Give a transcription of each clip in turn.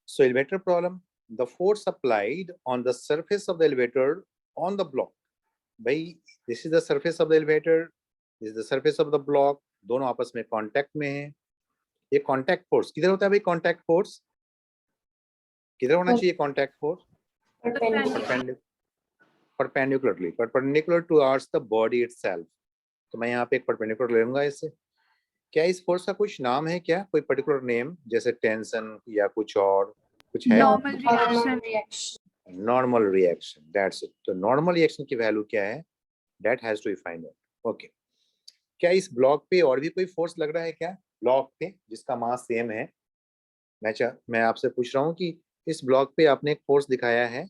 So elevator problem, the force applied on the surface of the elevator on the block. भाई this is the surface of the elevator, this is the surface of the block, दोनों आपस में contact में है. ये contact force किधर होता है भाई? कांटेक्ट फोर्स किधर होना चाहिए? Contact force perpendicular towards the body itself. तो मैं यहाँ पे एक परपेंडिकुलर ले लूंगा इससे. क्या इस फोर्स का कुछ नाम है क्या? कोई पर्टिकुलर नेम, जैसे टेंशन या कुछ और कुछ है? Normal reaction. That's it. तो नॉर्मल रिएक्शन की वैल्यू क्या है? That has to be find out. Okay. क्या इस ब्लॉक पे और भी कोई फोर्स लग रहा है क्या? ब्लॉक पे जिसका मास सेम है. मैं आपसे पूछ रहा हूँ कि इस ब्लॉक पे आपने एक फोर्स दिखाया है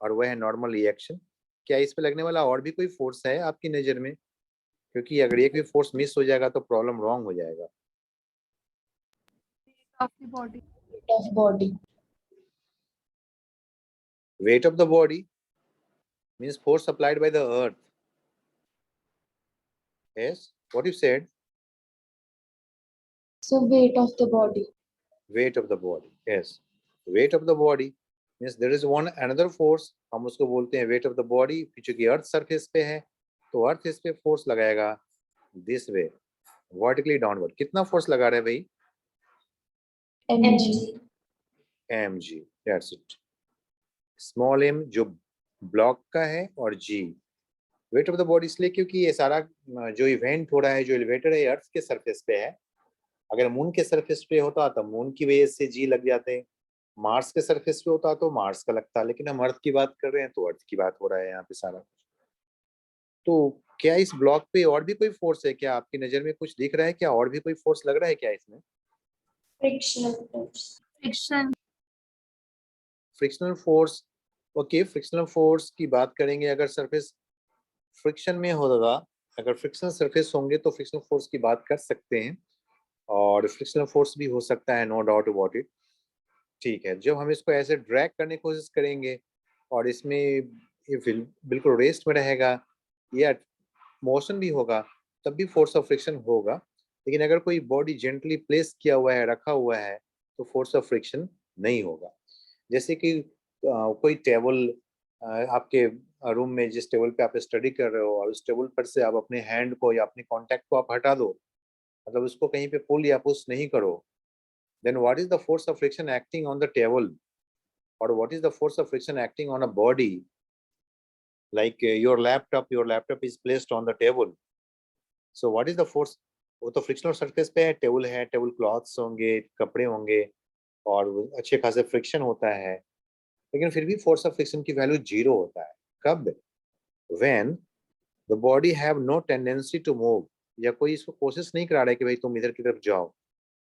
और वह है नॉर्मल रिएक्शन. क्या इस पे लगने वाला और भी कोई फोर्स है आपकी नजर में? क्योंकि अगर एक भी फोर्स मिस हो जाएगा तो प्रॉब्लम रॉन्ग हो जाएगा. Weight of the body means force applied by the earth. Yes, what you said? So weight of the body. Weight of the body. Yes, weight of the body means there is one another force. हम उसको बोलते हैं weight of the body. चूंकि earth surface पे है तो अर्थ इस पे फोर्स लगाएगा this way, vertically downward. कितना फोर्स लगा रहे हैं भाई? mg. That's it. Small m जो ब्लॉक का है और g weight of the body इसलिए क्योंकि ये सारा जो इवेंट हो रहा है, जो एलिवेटर है, अर्थ के सरफेस पे है. अगर मून के सरफेस पे होता तो मून की वजह से जी लग जाते. मार्स के सरफेस पे होता तो मार्स का लगता. लेकिन हम अर्थ की बात कर रहे हैं तो अर्थ की बात हो रहा है यहाँ पे सारा. तो क्या इस ब्लॉक पे और भी कोई फोर्स है क्या? आपकी नजर में कुछ दिख रहा है क्या? और भी कोई फोर्स लग रहा है क्या इसमें? Frictional force. Okay, frictional force की बात करेंगे. अगर सरफेस फ्रिक्शन में होगा, अगर फ्रिक्शनल सरफेस होंगे तो फ्रिक्शनल फोर्स की बात कर सकते हैं. और फ्रिक्शनल फोर्स भी हो सकता है, नो डाउट अबाउट इट. ठीक है. जब हम इसको ऐसे ड्रैग करने की कोशिश करेंगे और इसमें ये बिल्कुल रेस्ट में रहेगा या मोशन भी होगा तब भी फोर्स ऑफ फ्रिक्शन होगा. लेकिन अगर कोई बॉडी जेंटली प्लेस किया हुआ है, रखा हुआ है, तो फोर्स ऑफ फ्रिक्शन नहीं होगा. जैसे कि कोई टेबल आपके रूम में, जिस टेबल पे आप स्टडी कर रहे हो, और उस टेबल पर से आप अपने हैंड को या अपने कॉन्टैक्ट को आप हटा दो, मतलब उसको कहीं पे पुल या पुश नहीं करो, then what is the force of friction acting on the table, or what is the force of friction acting on a body? Like your laptop is placed on the table, so what is the force? वो तो frictional surface पे है, table है, table clothes होंगे, कपड़े होंगे और अच्छे खासे फ्रिक्शन होता है. लेकिन फिर भी फोर्स ऑफ फ्रिक्शन की वैल्यू 0 होता है. कब? when the body have no tendency to move, या कोई इसको कोशिश नहीं करा रहा है कि भाई तुम इधर की तरफ जाओ.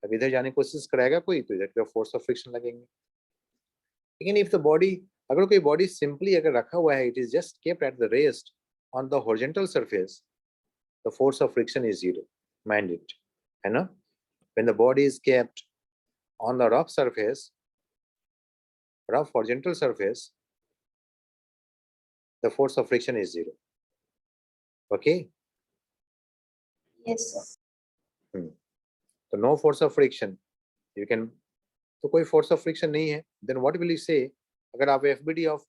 अब इधर जाने की कोशिश कराएगा कोई तो इधर की तरफ फोर्स ऑफ फ्रिक्शन लगेंगे. लेकिन इफ द बॉडी, अगर कोई बॉडी सिंपली अगर रखा हुआ है, it is just kept at the rest on the horizontal surface, the force of friction is 0. Mind it, है ना? when the body is kept on the rough surface, rough horizontal surface, the force of friction is 0. Okay? Yes, sir. So no force of friction. You can, तो कोई force of friction नहीं है. Then what will you से? अगर आप FBD of,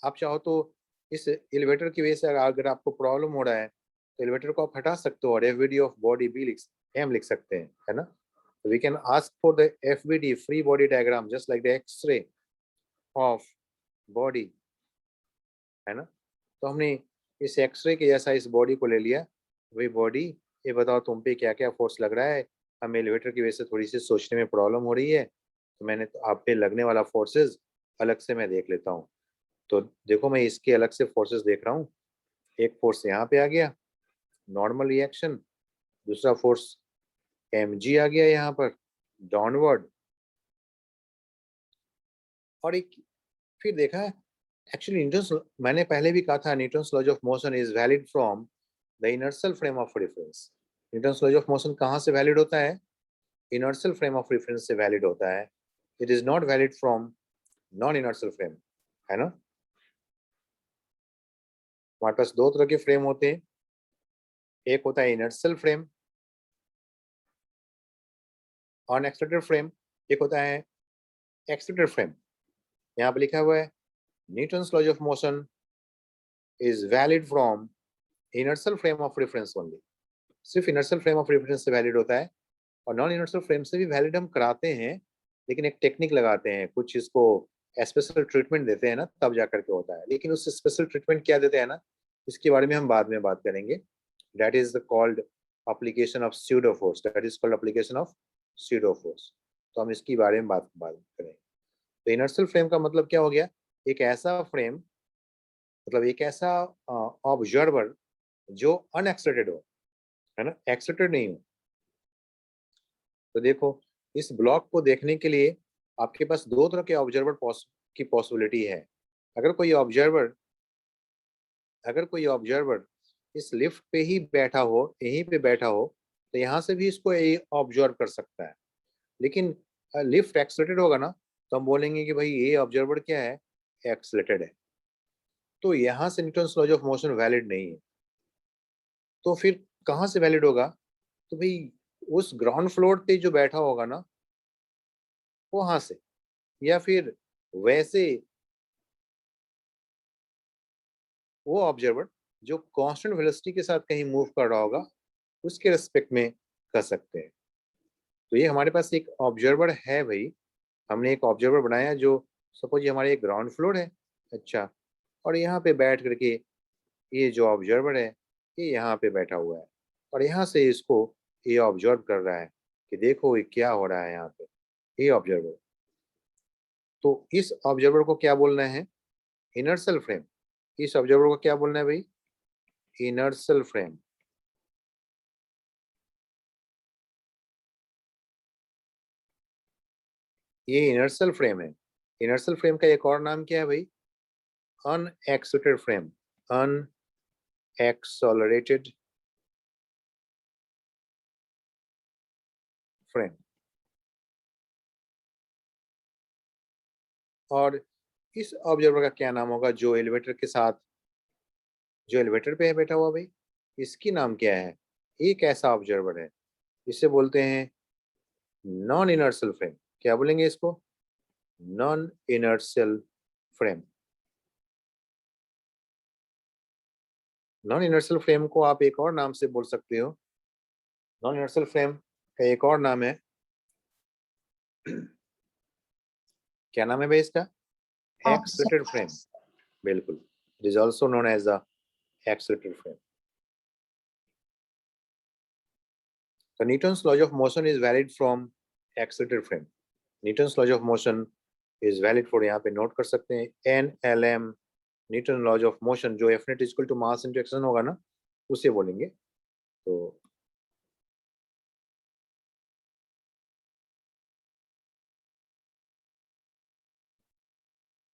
आप चाहो तो इस एलिवेटर की वजह से अगर आपको प्रॉब्लम हो रहा है तो एलिवेटर को आप हटा सकते हो और FBD of body B M लिख सकते हैं, है ना? So we can ask for the FBD, free body diagram, just like the X-ray of body, है ना? तो हमने इस एक्सरे के जैसा इस बॉडी को ले लिया. वही बॉडी, ये बताओ तुम पे क्या क्या फोर्स लग रहा है. हमें एलिवेटर की वजह से थोड़ी सी सोचने में प्रॉब्लम हो रही है, तो मैंने तो आप पे लगने वाला फोर्सेस अलग से मैं देख लेता हूँ. तो देखो, मैं इसके अलग से फोर्सेस देख रहा हूँ. एक फोर्स यहाँ पे आ गया, नॉर्मल रिएक्शन. दूसरा फोर्स mg आ गया यहाँ पर, डाउनवर्ड. और एक फिर देखा है, एक्चुअली न्यूटन्स, मैंने पहले भी कहा था, Newton's laws of motion is valid from the inertial frame of reference. Newton's laws of motion कहाँ से वैलिड होता है? इनर्शियल फ्रेम ऑफ रेफरेंस से वैलिड होता है. It is not valid from non inertial frame, है ना? हमारे पास दो तरह के फ्रेम होते हैं. एक होता है इनर्शियल फ्रेम, अनएक्सलेटेड फ्रेम, एक होता है एक्सलेटेड फ्रेम। यहाँ पे लिखा हुआ है Newton's laws of motion is valid from inertial frame of reference only. सिर्फ इनर्शियल फ्रेम ऑफ रेफरेंस से वैलिड होता है, और नॉन इनर्शियल फ्रेम से भी वैलिड हम कराते हैं, लेकिन एक टेक्निक लगाते हैं, कुछ इसको स्पेशल ट्रीटमेंट देते हैं ना, तब जाकर के होता है। लेकिन उस स्पेशल ट्रीटमेंट क्या देते हैं ना, इसके बारे में हम बाद में बात करेंगे। That is called application of pseudo force, that is called application of pseudo force. तो हम इसके बारे में बात करेंगे। तो इनर्शियल फ्रेम का मतलब क्या हो गया, एक ऐसा फ्रेम, मतलब एक ऐसा ऑब्जर्वर जो अनएक्सलेटेड हो, है ना, एक्सलेटेड नहीं हो। तो देखो, इस ब्लॉक को देखने के लिए आपके पास दो तरह के ऑब्जर्वर की पॉसिबिलिटी है। अगर कोई ऑब्जर्वर इस लिफ्ट पे ही बैठा हो, यहीं पे बैठा हो, तो यहाँ से भी इसको ऑब्जर्व कर सकता है। लेकिन लिफ्ट एक्सलेटेड होगा ना, तो हम बोलेंगे कि भाई ये ऑब्जर्वर क्या है, एक्सलेटेड है। तो यहाँ से Newton's laws of motion valid नहीं है। तो फिर कहाँ से वैलिड होगा, तो भाई उस ग्राउंड फ्लोर पे जो बैठा होगा ना, वहां से, या फिर वैसे वो ऑब्जर्वर जो कांस्टेंट वेलोसिटी के साथ कहीं मूव कर रहा होगा, उसके रेस्पेक्ट में कर सकते हैं। तो ये हमारे पास एक ऑब्जर्वर है भाई, हमने एक ऑब्जर्वर बनाया जो, सपोज ये हमारे एक ग्राउंड फ्लोर है, अच्छा, और यहाँ पे बैठ करके ये जो ऑब्जर्वर है, ये यहाँ पे बैठा हुआ है, और यहाँ से इसको ये ऑब्जर्व कर रहा है कि देखो ये क्या हो रहा है यहाँ पे, ये ऑब्जर्वर। तो इस ऑब्जर्वर को क्या बोलना है, इनर्शियल फ्रेम। इस ऑब्जर्वर को क्या बोलना है भाई, इनर्शियल फ्रेम। ये इनर्शियल फ्रेम है। इनर्शियल फ्रेम का एक और नाम क्या है भाई, अनएक्सलेटेड फ्रेम, अनएक्सलरेटेड फ्रेम। और इस ऑब्जर्वर का क्या नाम होगा, जो एलिवेटर के साथ, जो एलिवेटर पे है बैठा हुआ भाई, इसकी नाम क्या है, एक ऐसा ऑब्जर्वर है, इसे बोलते हैं नॉन इनर्शियल फ्रेम। क्या बोलेंगे इसको, non inertial frame. Non inertial frame को आप एक और नाम से बोल सकते हो, नॉन इनर्शियल फ्रेम का एक और नाम है, क्या नाम है भाई इसका, एक्सलेटेड फ्रेम। बिल्कुल, it is also known as the accelerated frame. So Newton's law of motion is valid from accelerated frame. Newton's law of motion is valid for, यहाँ पे नोट कर सकते हैं, NLM, Newton laws of motion, जो F net equal to mass into action होगा ना, उसे बोलेंगे। तो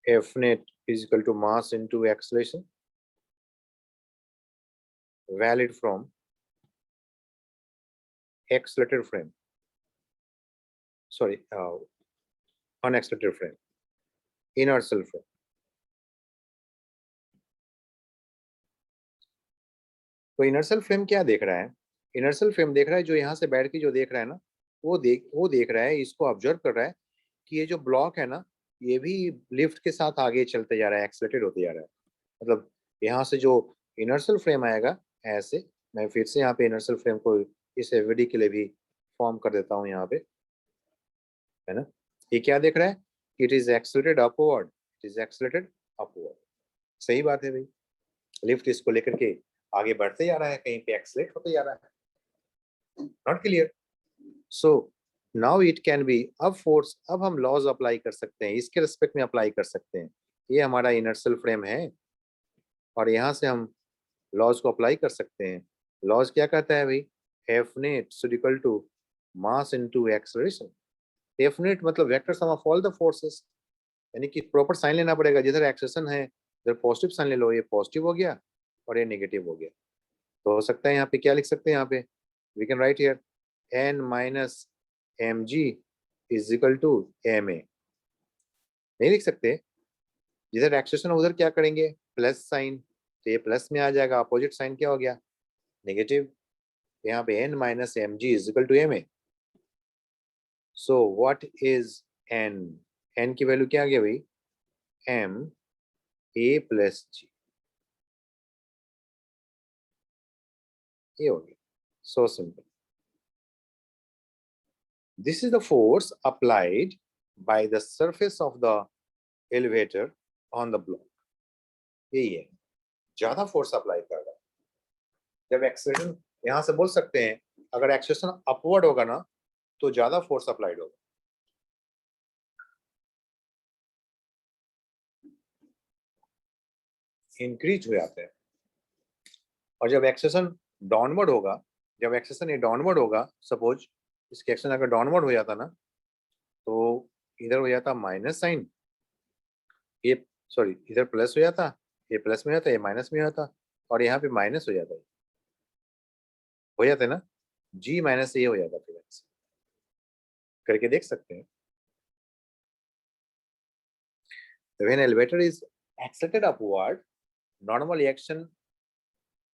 F net is equal to mass into acceleration, valid from accelerated frame, sorry, unaccelerated frame, inertial frame। तो इनर्शियल फ्रेम क्या देख रहा है, इनर्शियल फ्रेम देख रहा है, जो यहाँ से बैठ के जो देख रहा है ना, वो देख रहा है, इसको ऑब्जर्व कर रहा है कि ये जो ब्लॉक है ना, ये भी लिफ्ट के साथ आगे चलते जा रहा है, एक्सलेटेड होते जा रहा है। मतलब यहाँ से जो इनर्शियल फ्रेम आएगा, ऐसे, मैं फिर से यहाँ पे इनर्शियल फ्रेम को इस एवडी के लिए भी फॉर्म कर देता हूँ यहाँ पे, है ना। ये क्या देख रहा है, it is accelerated upward, it is accelerated upward. सही बात है भाई, लिफ्ट इसको लेकर के आगे बढ़ते जा रहा है, कहीं पे एक्सलेट होते जा रहा है। Not clear. So now it can be, अब फोर्स, अब हम लॉज अप्लाई कर सकते हैं, इसके रिस्पेक्ट में अप्लाई कर सकते हैं। ये हमारा इनर्शियल फ्रेम है, और यहाँ से हम लॉज को अप्लाई कर सकते हैं। लॉज क्या कहता है भाई, F net is equal to mass into acceleration. F net मतलब vector sum of all the forces, यानी कि प्रॉपर साइन लेना पड़ेगा, जिधर एक्सेशन है उधर पॉजिटिव साइन ले लो, ये पॉजिटिव हो गया और ये नेगेटिव हो गया। तो हो सकता है यहाँ पे क्या लिख सकते हैं, यहाँ पे we can write here N minus M G is equal to M A. नहीं लिख सकते, जिधर एक्सेशन उधर क्या करेंगे, प्लस साइन, तो ये प्लस में आ जाएगा, अपोजिट साइन क्या हो गया, नेगेटिव। यहाँ पे N minus M G is equal to M A. So what is n? n की वैल्यू क्या आ गया भाई? m a plus g, ये हो गया. So simple. This is the force applied by the surface of the elevator on the block. यही है, ज्यादा फोर्स अप्लाई कर रहा है. जब एक्सेलरेशन, यहां से बोल सकते हैं अगर एक्सेलरेशन अपवर्ड होगा ना तो ज्यादा फोर्स अप्लाइड होगा. इंक्रीज हो जाते हैं. और जब एक्सेलरेशन डाउनवर्ड होगा, जब एक्सेलरेशन ये डाउनवर्ड होगा, सपोज इसके एक्सेलरेशन अगर डाउनवर्ड हो जाता ना तो इधर हो जाता माइनस साइन, ये सॉरी इधर प्लस हो जाता, ये प्लस में जाता, ये माइनस में जाता, और यहाँ पे माइनस हो जाता है, हो जाता है ना, g माइनस ये हो जाता. फिर ऐसे करके देख सकते हैं. When elevator is accelerated upward, normal action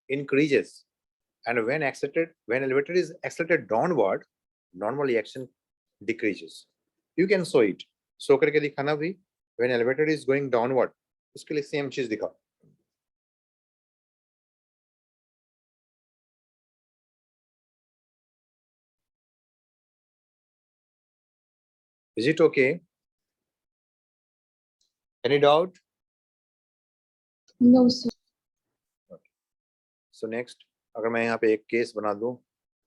increases, and when elevator is accelerated downward, normal action decreases. You can show it. show करके दिखाना भी. When elevator is going downward, उसके लिए सेम चीज दिखाओ. Is it okay? Any doubt? No, sir. Okay. So next, अगर मैं यहाँ पे एक केस बना दूं,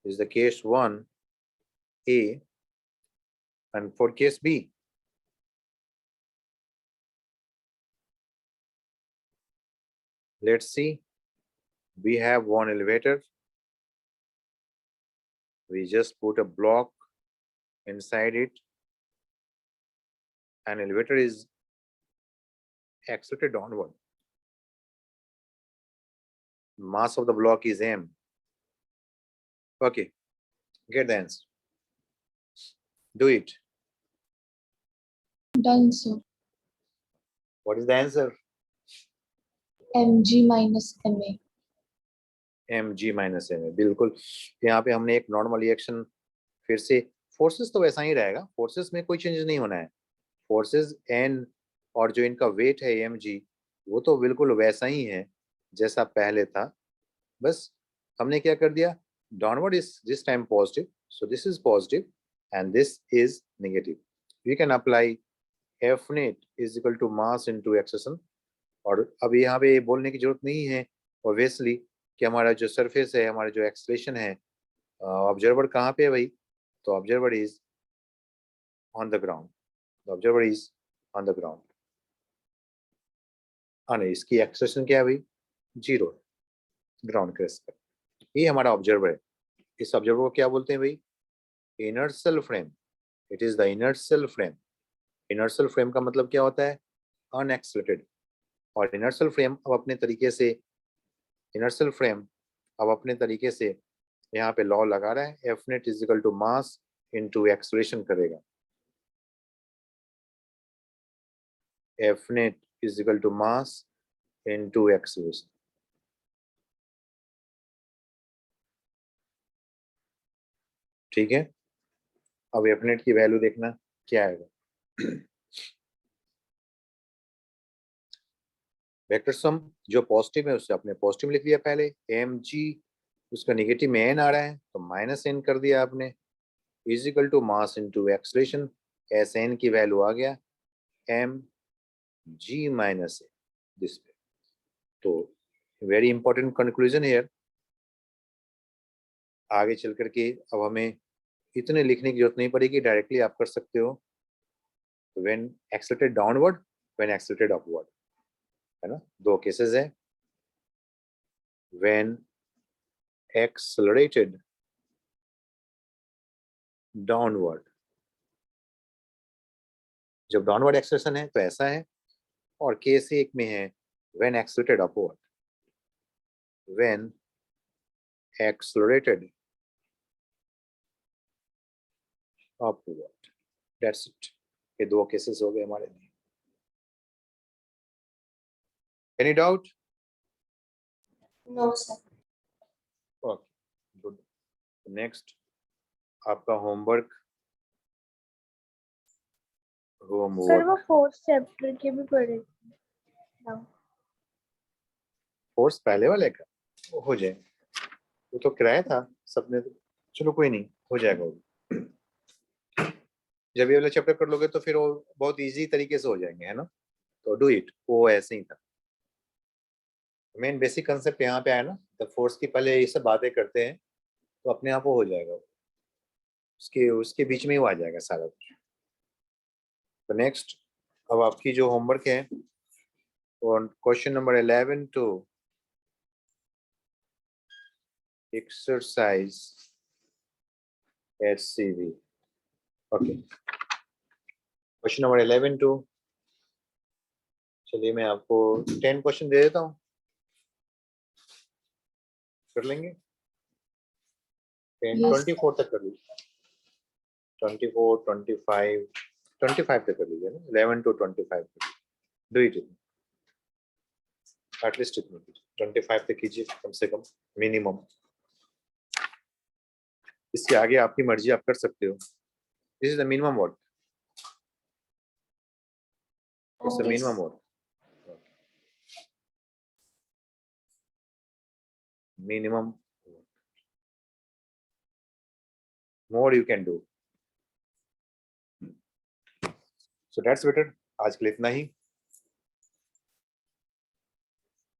is the case 1A, and for case B, let's see. We have one elevator. We just put a block inside it. An elevator is accelerated downward. Mass of the block is m. Okay, get the answer. Do it. Done, sir. What is the answer? mg minus ma. mg minus ma. बिल्कुल. यहाँ पे हमने एक normal reaction, फिर से forces तो वैसा ही रहेगा, फोर्सेस में कोई चेंजेस नहीं होना है. फोर्सेस n और जो इनका वेट है mg, वो तो बिल्कुल वैसा ही है जैसा पहले था. बस हमने क्या कर दिया, downward is this time positive, so this is positive and this is negative. We can apply F net is equal to mass into acceleration. और अब यहाँ पे बोलने की जरूरत नहीं है ऑब्वियसली कि हमारा जो सरफेस है, हमारा जो एक्सेलरेशन है, ऑब्जर्वर कहाँ पे है भाई? तो observer is on the ground. Observer is on the ground. हाँ नहीं, इसकी एक्सेलरेशन क्या है भाई? 0 है ग्राउंड के रेस्पेक्ट. ये हमारा ऑब्जर्वर है. इस ऑब्जर्वर को क्या बोलते हैं भाई? Inertial frame. It is the inertial frame. Inertial frame का मतलब क्या होता है? अनएक्सेलरेटेड. और इनर्शियल फ्रेम अब अपने तरीके से यहाँ पे लॉ लगा रहा है, F net is equal to mass into acceleration करेगा. F net is equal to mass into acceleration. ठीक है. अब एफ नेट की वैल्यू देखना क्या आएगा. वेक्टर सम जो पॉजिटिव है उसे आपने पॉजिटिव लिख दिया पहले. एम जी उसका नेगेटिव में एन आ रहा है तो माइनस एन कर दिया आपने, is equal to mass into acceleration. S N की वैल्यू आ गया M G minus A this पे. तो वेरी इंपॉर्टेंट कंक्लूजन हियर. आगे चल करके अब हमें इतने लिखने की जरूरत नहीं पड़ेगी, डायरेक्टली आप कर सकते हो. When accelerated downward, when accelerated upward, है ना. दो केसेस है. व्हेन एक्सेलरेटेड डाउनवर्ड, जब डाउनवर्ड एक्सेलरेशन है तो ऐसा है, और केस एक में है when accelerated upward. When accelerated upward. That's it. ये दो केसेस हो गए हमारे लिए. Any doubt? No, sir. Okay good. Next आपका होमवर्क सर होमवर्क वो 4th चैप्टर के भी पढ़े ना। कोर्स पहले वाले का वो हो जाए, वो तो किराया था सबने तो, चलो कोई नहीं, हो जाएगा वो। जब ये वाला चैप्टर कर लोगे तो फिर वो बहुत इजी तरीके से हो जाएंगे, है ना। तो डू इट, वो ऐसे ही था। मेन बेसिक कंसेप्ट यहाँ पे आया ना, द फोर्स की पहले ये सब बातें करते हैं तो अपने आप वो हो जाएगा, उसके उसके बीच में ही वो आ जाएगा सारा कुछ। तो नेक्स्ट, अब आपकी जो होमवर्क है वो question number 11 two exercise HCV। Okay, question number 11 two, चलिए मैं आपको 10 क्वेश्चन दे देता हूँ, कर लेंगे 10 Yes. 24 तक कर लीजिए, 24 25 25 तक कर लीजिए ना, 11 टू 25 डू इट, एटलीस्ट इतना कीजिए, 25 तक कीजिए कम से कम मिनिमम। इसके आगे आपकी मर्जी, आप कर सकते हो। This is the minimum work, it's the Okay. Minimum work, minimum, more you can do, so that's better। आज के लिए इतना ही।